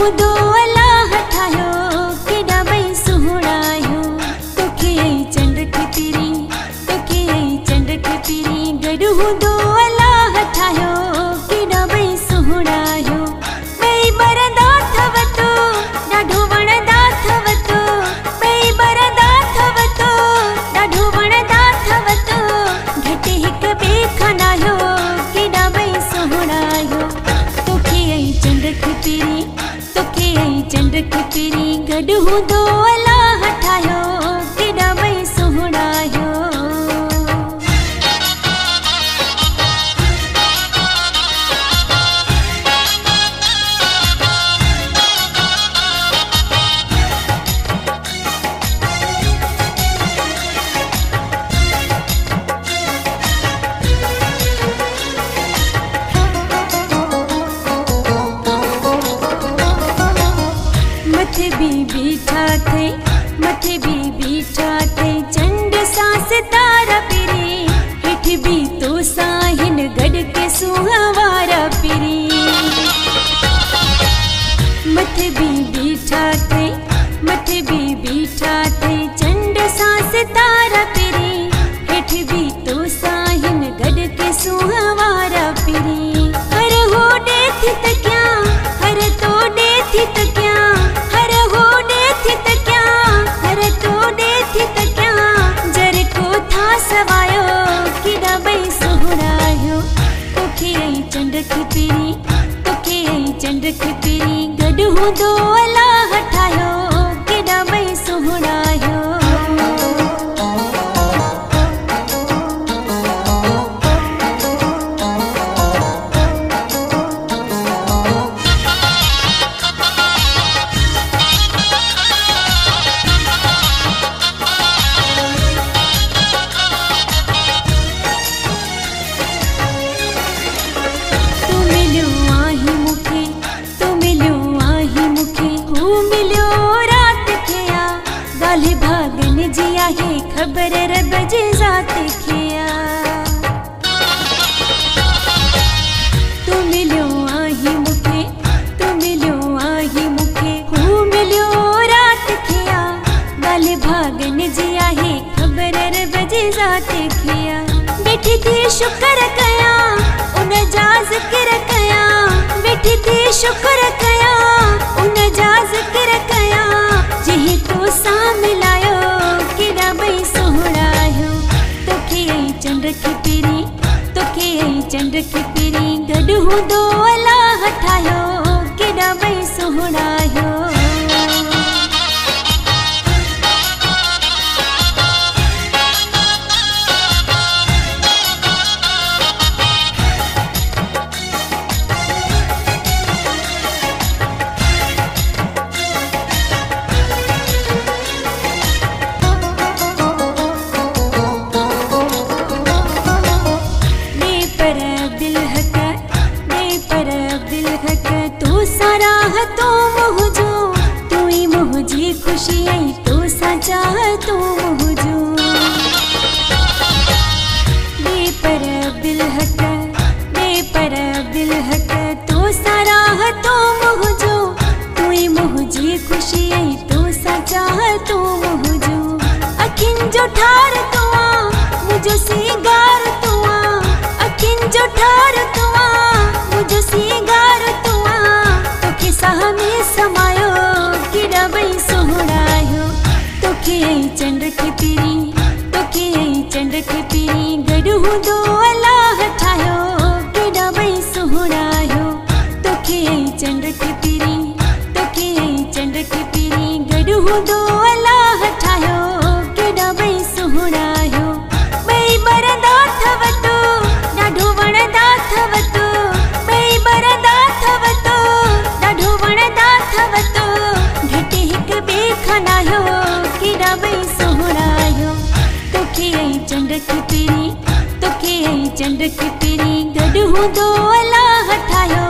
गॾु दो अलाह ठाहियो केॾा ॿई सुहिणायो तोखे ऐं चंड खे पिरी तोखे ऐं चंड खे पिरी गॾु दो अलाह ठाहियो केॾा ॿई सुहिणायो ॿई ॿरंदा अथव तो ॾाढो वणंदा अथव तो ॿई ॿरंदा अथव तो ॾाढो वणंदा अथव तो घटि हिक ॿिए खां नाहियो केॾा ॿई सुहिणायो तोखे ऐं चंड खे पिरी तोखे ऐं चंड खे पिरी गॾु हूंदो अलाह ठाहियो केॾा ॿई सुहिणायो मथे भी बीठा थे मथे भी बीठा थे चंड सां सितारा पिरी हेठ भी तो साहिन गॾ के सुहावारा पिरी मथे भी बीठा थे मथे भी बीठा थे चंड सां सितारा पिरी हेठ भी तो साहिन गॾ के सुहावारा पिरी हर हो ॾे थी त क्या हर तो ॾे थी त क्या हर हो ॾे थी त क्या हर तो ॾे थी त क्या जर को था सवायो केॾा ॿई सुहिणायो तोखे ऐं चंड खे पिरी तोखे ऐं चंड खे पिरी गॾु हूंदो अलाह ठाहियो केॾा ॿई सुहिणायो ॻाल्हि भागन जी आहे ख़बर रब जे ज़ात खे तूं मिलियो आहीं मूंखे तूं मिलियो आहीं मूंखे हू मिलियो राति खे ॻाल्हि भागन जी आहे ख़बर रब जे ज़ात खे वेठी थी शुक्र कयां उन जा ज़िक्र कयां वेठी थी शुक्र कयां उन जा ज़िक्र कयां जंहिं तो सां मिलायो केॾा ॿई सुहिणायो तोखे ऐं चंड खे पिरी तोखे ऐं चंड खे पिरी गॾु हूंदो अलाह ठाहियो केॾा ॿई सुहिणायो तो मुझो तू ही मुझी खुशी आई तो सचा तू मुझो बेपर दिल हक तो सारा तो मुझो तू ही मुझी खुशी आई तो सचा तू मुझो अखिन जो ठार तू मुझो सिंगार तू अखिन जो ठार तू मुझो सिंगार तू साह में समायो केॾा ॿई सुहिणायो तोखे ऐं चंड खे पिरी तोखे ऐं चंड खे पिरी गॾु हूंदो अलाह ठाहियो केॾा ॿई सुहिणायो तोखे ऐं चंड खे पिरी तोखे ऐं चंड खे पिरी गॾु हूंदो अलाह ठाहियो केॾा ॿई सुहिणायो ॿई ॿरंदा अथव तो ॾाढो वणंदा अथव तो ॿई ॿरंदा अथव तो ॾाढो वणंदा अथव तो घटि हिक ॿिए खां नाहियो केॾा ॿई सुहिणायो तोखे ऐं चंड खे पिरी तोखे ऐं चंड खे पिरी गॾु हूंदो अलाह ठाहियो